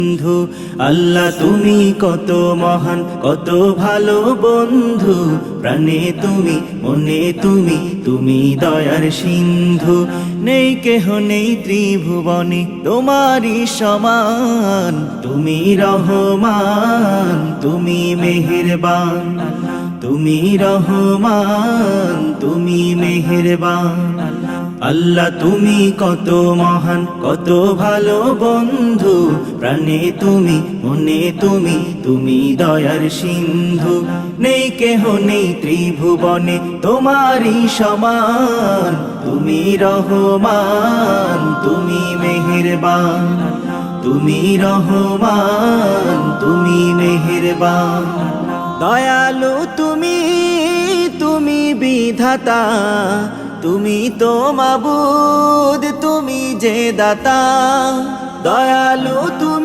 বন্ধু আল্লাহ তুমি কত মহান কত ভালো বন্ধু প্রাণে তুমি মনে তুমি তুমি দয়ার সিন্ধু নেই কেহ নেই ত্রিভুবনে তোমারই সমান তুমি রহমান তুমি মেহেরবান তুমি রহমান তুমি মেহেরবান আল্লাহ তুমি কত মহান কত ভালো বন্ধু প্রাণে তুমি মনে তুমি তুমি দয়ার সিন্ধু নেই কেহ নেই ত্রিভুবনে তোমারই সমান তুমি রহমান তুমি মেহেরবান তুমি রহমান তুমি মেহেরবান দয়ালু তুমি তুমি বিধাতা তুমি তো মাবুদ তুমি যে দাতা দয়ালু তুমি